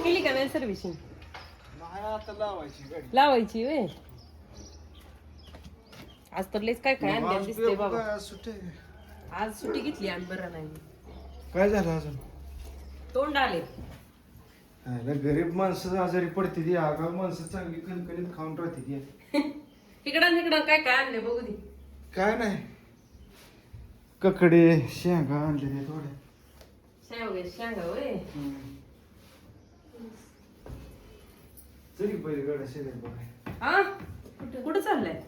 केली का नाही सर्व्हिसिंग? आता लावायची वे. आज तर लेच काय काय आणलं दिसते बाबा. आज सुट्टी घेतली आणि बरं नाही. काय झालं अजून? तोंड आले. गरीब माणसं आजारी पडते ती, आगाव माणसं चांगली कणकणीत खाऊन राहते ती. तिकडं तिकडं काय काय आणले बघू दे. काय नाही, ककडे शेंगा आणले थोड्या. शेंगा वय. तरी बैलगाडा शिरेत बघाय. हा कुठं चाललंय?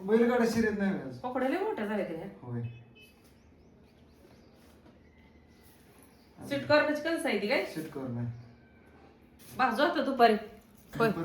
बैलगाडा शिरेत नाही आज. पकडायला मोठा झाला ते. होय. स्वीट कॉर्नची कणस आहे ती काय? स्वीट कॉर्न आहे. भाजू आता दुपारी.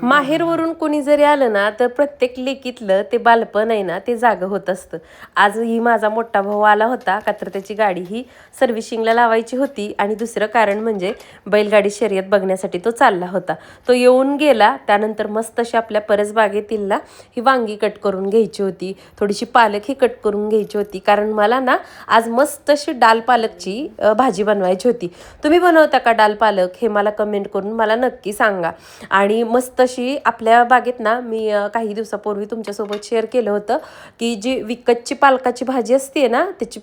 माहेरवरून कोणी जरी आलं ना तर प्रत्येक लेकीतलं ते बालपण आहे ना ते जागं होत असतं. आजही माझा मोठा भाऊ आला होता का तर त्याची गाडी ही सर्व्हिसिंगला लावायची होती आणि दुसरं कारण म्हणजे बैलगाडी शर्यत बघण्यासाठी तो चालला होता. तो येऊन गेला त्यानंतर मस्त अशी आपल्या परसबागेतील ना ही वांगी कट करून घ्यायची होती, थोडीशी पालक ही कट करून घ्यायची होती कारण मला ना आज मस्त अशी डाल पालकची भाजी बनवायची होती. तुम्ही बनवता का डाल पालक हे मला कमेंट करून मला नक्की सांगा. आणि मस्त अशी आपल्या बागेत ना मी काही दिवसापूर्वी तुमच्यासोबत शेअर केलं होतं की जी विकतची पालकाची भाजी असते ना त्याची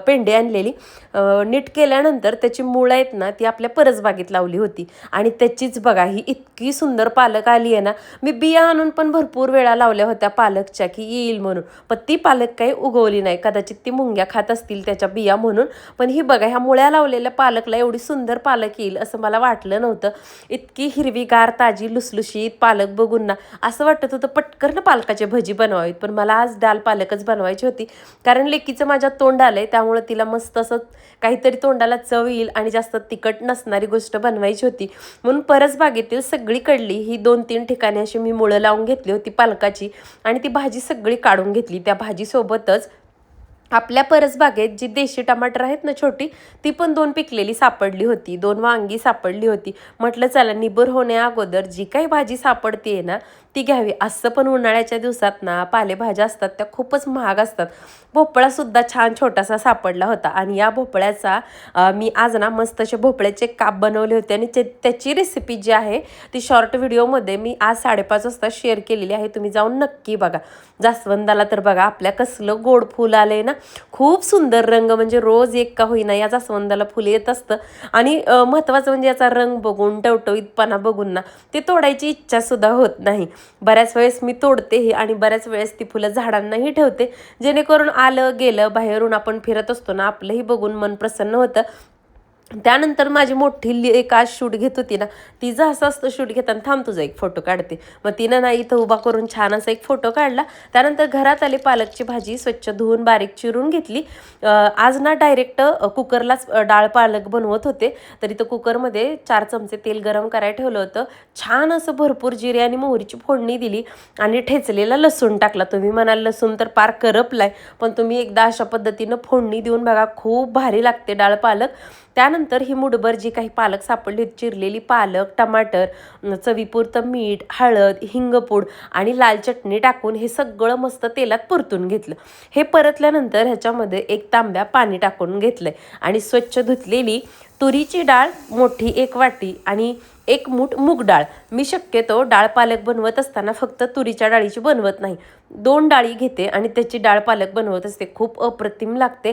पेंडी आणलेली नीट केल्यानंतर त्याची मुळं आहेत ना ती आपल्या परसबागेत लावली होती आणि त्याचीच बघा ही इतकी सुंदर पालक आली आहे ना. मी बिया आणून पण भरपूर वेळा लावल्या होत्या पालकच्या की येईल म्हणून, पण ती पालक काही उगवली नाही. कदाचित ती मुंग्या खात असतील त्याच्या बिया म्हणून. पण ही बघा ह्या मुळ्या लावलेल्या पालकला एवढी सुंदर पालक येईल असं मला वाटलं नव्हतं. इतकी हिरवीगार ताजी लुसलुशीत पालक बघून ना असं वाटत होतं पटकन पालकाची भजी बनवावीत. पण मला आज डाल पालकच बनवायची होती कारण लेकीचं माझ्या तोंड आलंय त्यामुळे तिला मस्त असं काहीतरी तोंडाला चव येईल आणि जास्त तिखट नसणारी गोष्ट बनवायची होती. म्हणून परसबागेतील सगळीकडली ही 2-3 ठिकाणी अशी मी मुळं लावून घेतली होती पालकाची आणि ती भाजी सगळी काढून घेतली. त्या भाजीसोबतच आपल्या परसबागेत जी देशी टमाटर आहेत ना छोटी ती पण 2 पिकलेली सापडली होती, 2 वांगी सापडली होती. म्हटलं चला निबर होण्या अगोदर जी काही भाजी सापडते ना ती घ्यावी. असं पण उन्हाळ्याच्या दिवसात ना पालेभाज्या असतात त्या खूपच महाग असतात. भोपळासुद्धा छान छोटासा सापडला होता आणि या भोपळ्याचा मी आज ना मस्त असे भोपळ्याचे काप बनवले होते आणि त्याची रेसिपी जी आहे ती शॉर्ट व्हिडिओमध्ये मी आज 5:30 वाजता शेअर केलेली आहे. तुम्ही जाऊन नक्की बघा. जास्वंदाला तर बघा आपल्या कसलं गोड फुल आलंय ना, खूप सुंदर रंग, म्हणजे रोज एक का होईना या जास्वंदाला फुले येत असतं आणि महत्त्वाचं म्हणजे याचा रंग बघून टवटवीतपणा बघून ना ते तोडायची इच्छा सुद्धा होत नाही. बऱ्याच वेळेस मी तोडतेही आणि बऱ्याच वेळेस ती फुलं झाडांनाही ठेवते जेणेकरून आलं गेलं बाहेरून आपण फिरत असतो ना आपलंही बघून मन प्रसन्न होतं. त्यानंतर माझी मोठी एक आज शूट घेत होती ना तिचं असं असतं शूट घेताना थांब तुझा एक फोटो काढते. मग तिनं ना इथं उभा करून छान असा एक फोटो काढला. त्यानंतर घरात आले पालकची भाजी स्वच्छ धुवून बारीक चिरून घेतली. आज ना डायरेक्ट कुकरलाच डाळ पालक बनवत होते तर इथं कुकरमध्ये 4 चमचे तेल गरम करायला ठेवलं होतं. छान असं भरपूर जिरे आणि मोहरीची फोडणी दिली आणि ठेचलेला लसूण टाकला. तुम्ही म्हणाल लसूण तर पार करपलाय पण तुम्ही एकदा अशा पद्धतीनं फोडणी देऊन बघा खूप भारी लागते डाळ पालक. त्यानंतर ही मुठभर जी काही पालक सापडली चिरलेली पालक, टमाटर, चवीपुरतं मीठ, हळद, हिंगपूड आणि लाल चटणी टाकून हे सगळं मस्त तेलात परतून घेतलं. हे परतल्यानंतर ह्याच्यामध्ये 1 तांब्या पाणी टाकून घेतलंय आणि स्वच्छ धुतलेली तुरीची डाळ मोठी 1 वाटी आणि 1 मूठ मूग डाळ. मी शक्यतो डाळ पालक बनवत असताना फक्त तुरीच्या डाळीची बनवत नाही, 2 डाळी घेते आणि त्याची डाळ पालक बनवत असते. खूप अप्रतिम लागते.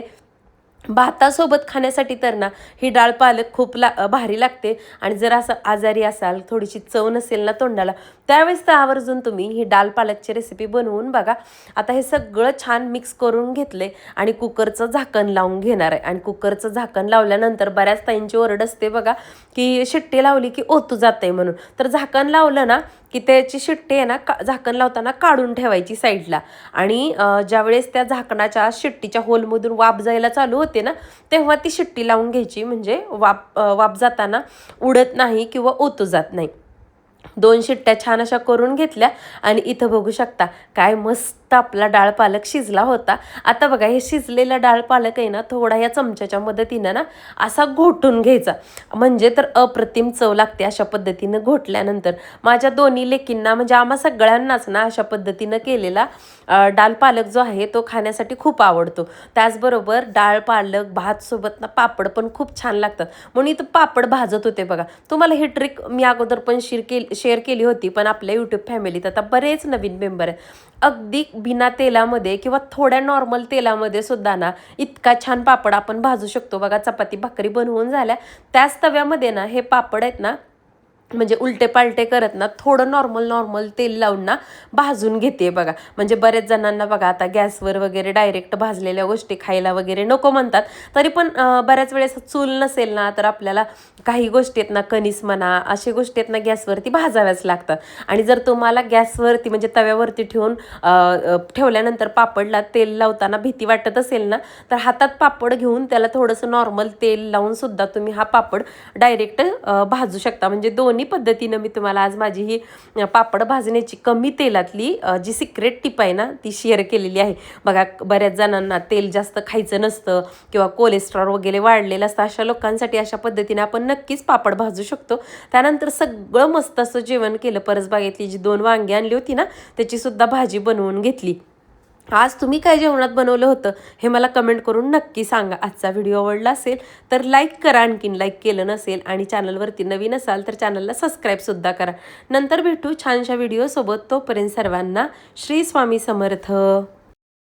भातासोबत खाण्यासाठी तर ना ही डाळ पालक खूप भारी लागते. आणि जर असं आजारी असाल थोडीशी चव नसेल ना तोंडाला त्यावेळेस तर आवर्जून तुम्ही ही डाळ पालकची रेसिपी बनवून बघा. आता हे सगळं छान मिक्स करून घेतले आणि कुकरचं झाकण लावून घेणार आहे. आणि कुकरचं झाकण लावल्यानंतर बऱ्याच ताईंची ओरड असते बघा की शिट्टी लावली की ओतू जाते म्हणून. तर झाकण लावलं ना की त्याची शिट्टी आहे ना झाकण लावताना काढून ठेवायची साईडला आणि ज्यावेळेस त्या झाकणाच्या शिट्टीच्या होलमधून वाफ जायला चालू होते ना तेव्हा ती शिट्टी लावून घ्यायची म्हणजे वाफ जाताना उडत नाही किंवा ओतू जात नाही. 2 शिट्ट्या छान अशा करून घेतल्या आणि इथं बघू शकता काय मस्त मस्त आपला डाळ पालक शिजला होता. आता बघा हे शिजलेला डाळ पालक आहे ना थोडा या चमच्याच्या मदतीनं ना असा घोटून घ्यायचा, म्हणजे तर अप्रतिम चव लागते अशा पद्धतीनं घोटल्यानंतर. माझ्या दोन्ही लेकींना म्हणजे आम्हा सगळ्यांनाच ना अशा पद्धतीनं केलेला डाळ पालक जो आहे तो खाण्यासाठी खूप आवडतो. त्याचबरोबर डाळ पालक भात सोबत ना पापड पण खूप छान लागतात, म्हणून इथं पापड भाजत होते बघा. तुम्हाला ही ट्रिक मी अगोदर पण शेअर केली होती, पण आपल्या यूट्यूब फॅमिलीत आता बरेच नवीन मेंबर आहेत. अगदी बिना तेलामध्ये किंवा थोड्या नॉर्मल तेलामध्ये सुद्धा ना इतका छान पापड आपण भाजू शकतो बघा. चपाती भाकरी बनवून झाल्या त्याच तव्यामध्ये ना हे पापड आहेत ना म्हणजे उलटे पालटे करत ना थोडं नॉर्मल तेल लावून ना भाजून घेते बघा. म्हणजे बरेच जणांना बघा आता गॅसवर वगैरे डायरेक्ट भाजलेल्या गोष्टी खायला वगैरे नको म्हणतात, तरी पण बऱ्याच वेळेस चूल नसेल ना तर आपल्याला काही गोष्टी आहेत ना कणीस म्हणा अशा गोष्टी आहेत ना गॅसवरती भाजाव्याच लागतात. आणि जर तुम्हाला गॅसवरती म्हणजे तव्यावरती ठेवल्यानंतर पापडला तेल लावताना भीती वाटत असेल ना तर हातात पापड घेऊन त्याला थोडंसं नॉर्मल तेल लावून सुद्धा तुम्ही हा पापड डायरेक्ट भाजू शकता. म्हणजे दोन्ही पद्धतीनं मी तुम्हाला आज माझी ही पापड भाजण्याची कमी तेलातली जी सिक्रेट टिप आहे ना ती शेअर केलेली आहे बघा. बऱ्याच जणांना तेल जास्त खायचं नसतं किंवा कोलेस्ट्रॉल वगैरे वाढलेलं असतं, अशा लोकांसाठी अशा पद्धतीने आपण नक्कीच पापड भाजू शकतो. त्यानंतर सगळं मस्त असं जेवण केलं. परसबागेतली जी 2 वांगी आणली होती ना त्याची सुद्धा भाजी बनवून घेतली. आज तुम्ही काय जेवणात बनवलं होतं हे मला कमेंट करून नक्की सांगा. आजचा व्हिडिओ आवडला असेल तर लाईक करा, आणखीन लाईक केलं नसेल आणि चॅनलवरती नवीन असाल तर चॅनलला सबस्क्राईबसुद्धा करा. नंतर भेटू छानशा व्हिडिओसोबत. तोपर्यंत सर्वांना श्री स्वामी समर्थ.